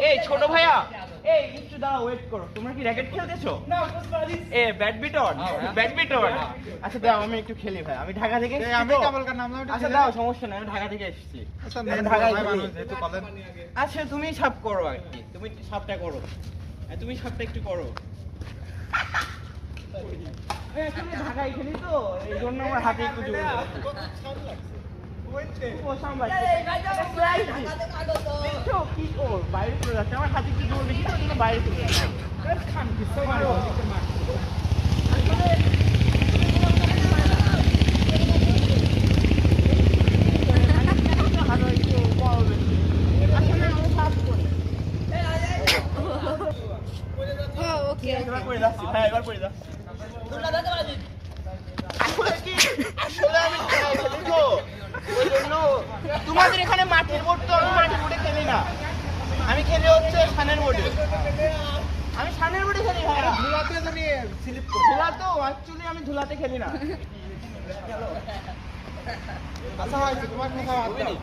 এই ছোট ভাইয়া, এই একটু দাঁড়াও, ওয়েট করো। তোমরা কি র্যাকেট খেলতেছো? ব্যাডমিন্টন। আচ্ছা দাও, আমি একটু খেলি ভাই। আমি ঢাকা থেকে এসেছি। আমি কেবলকার নাম নাম। আচ্ছা দাও, সমস্যা নাই, আমি ঢাকা থেকে এসেছি। ঢাকায় যেহেতু বলেন। আচ্ছা তুমি সাপ করো আর কি, তুমি সাপটা করো, তুমি সাপটা একটু করো। আসলে ঢাকায় খেলি তো, এই জন্য আমার হাতে একটু জোর লাগছে। ও সামলাচ্ছে। দেখছো কি ওর বাইরে চলে যাচ্ছে, আমার হাতে একটু জোর বেশি তো, ওই জন্য বাইরে চলে যাচ্ছে। এবার করে যাচ্ছি ভাই, এবার করে যাচ্ছি। আসলে আমি ঢাকায় খেলি তো, ওই জন্য তোমাদের এখানে মাটির বোর্ড তো, আমি মাটির বোর্ডে খেলি না, আমি খেলি হচ্ছে সানের বোর্ডে। আমি সানের বোর্ডে খেলি ভাই। ধুলাতে তুমি স্লিপ করো। ধুলা তো অ্যাকচুয়ালি আমি ধুলাতে খেলি না। আচ্ছা ভাই, তোমার কথা বাদ দাও।